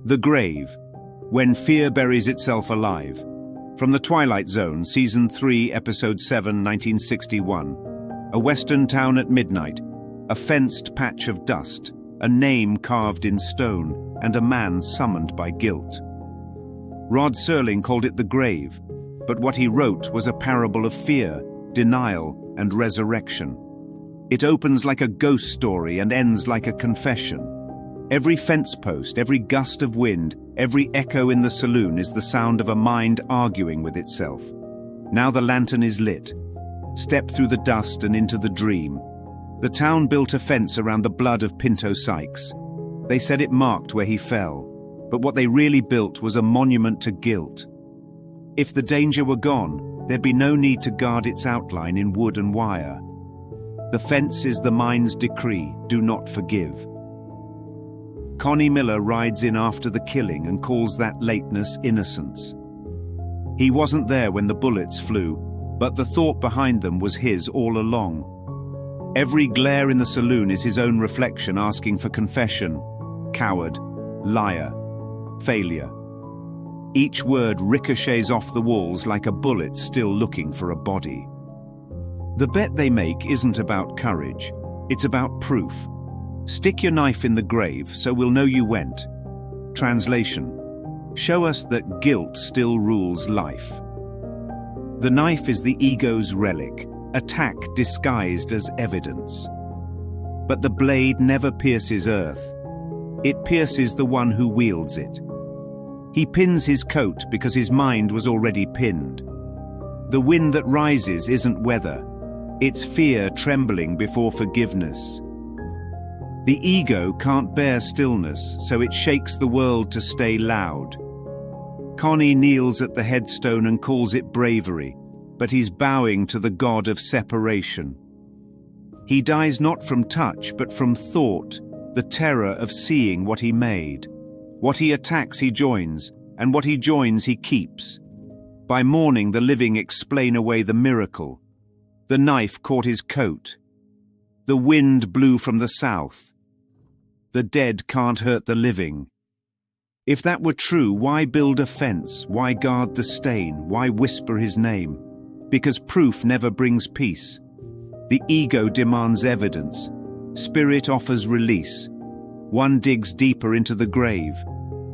The Grave, When Fear Buries Itself Alive. From the Twilight Zone, Season 3, Episode 7, 1961. A western town at midnight, a fenced patch of dust, a name carved in stone, and a man summoned by guilt. Rod Serling called it The Grave, but what he wrote was a parable of fear, denial, and resurrection. It opens like a ghost story and ends like a confession. Every fence post, every gust of wind, every echo in the saloon is the sound of a mind arguing with itself. Now the lantern is lit. Step through the dust and into the dream. The town built a fence around the blood of Pinto Sykes. They said it marked where he fell, but what they really built was a monument to guilt. If the danger were gone, there'd be no need to guard its outline in wood and wire. The fence is the mind's decree, do not forgive. Connie Miller rides in after the killing and calls that lateness innocence. He wasn't there when the bullets flew, but the thought behind them was his all along. Every glare in the saloon is his own reflection asking for confession. Coward, liar, failure. Each word ricochets off the walls like a bullet still looking for a body. The bet they make isn't about courage, it's about proof. Stick your knife in the grave so we'll know you went. Translation: show us that guilt still rules life. The knife is the ego's relic, attack disguised as evidence. But the blade never pierces earth. It pierces the one who wields it. He pins his coat because his mind was already pinned. The wind that rises isn't weather. It's fear trembling before forgiveness. The ego can't bear stillness, so it shakes the world to stay loud. Connie kneels at the headstone and calls it bravery, but he's bowing to the god of separation. He dies not from touch, but from thought, the terror of seeing what he made. What he attacks he joins, and what he joins he keeps. By morning the living explain away the miracle. The knife caught his coat. The wind blew from the south. The dead can't hurt the living. If that were true, why build a fence? Why guard the stain? Why whisper his name? Because proof never brings peace. The ego demands evidence. Spirit offers release. One digs deeper into the grave.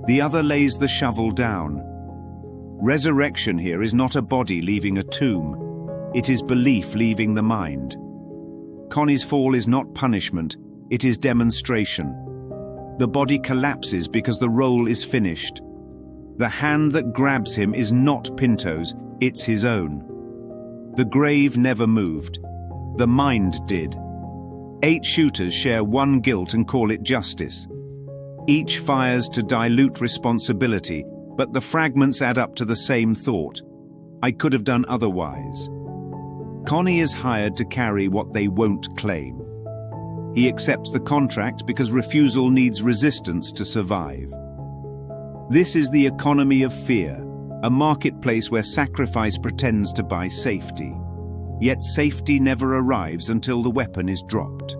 The other lays the shovel down. Resurrection here is not a body leaving a tomb. It is belief leaving the mind. Connie's fall is not punishment, it is demonstration. The body collapses because the role is finished. The hand that grabs him is not Pinto's, it's his own. The grave never moved. The mind did. 8 shooters share one guilt and call it justice. Each fires to dilute responsibility, but the fragments add up to the same thought. I could have done otherwise. Connie is hired to carry what they won't claim. He accepts the contract because refusal needs resistance to survive. This is the economy of fear, a marketplace where sacrifice pretends to buy safety. Yet safety never arrives until the weapon is dropped.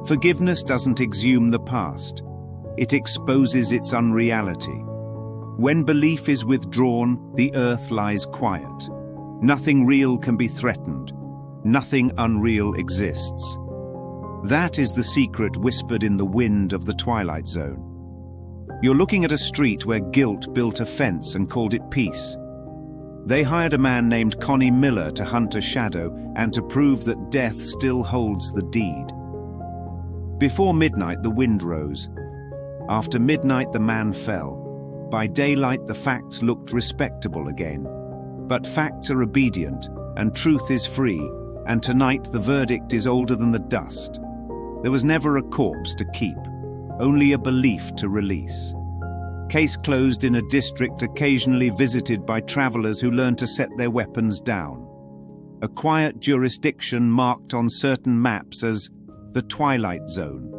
Forgiveness doesn't exhume the past. It exposes its unreality. When belief is withdrawn, the earth lies quiet. Nothing real can be threatened. Nothing unreal exists. That is the secret whispered in the wind of the Twilight Zone. You're looking at a street where guilt built a fence and called it peace. They hired a man named Connie Miller to hunt a shadow and to prove that death still holds the deed. Before midnight, the wind rose. After midnight, the man fell. By daylight, the facts looked respectable again. But facts are obedient, and truth is free, and tonight the verdict is older than the dust. There was never a corpse to keep, only a belief to release. Case closed in a district occasionally visited by travelers who learn to set their weapons down. A quiet jurisdiction marked on certain maps as the Twilight Zone.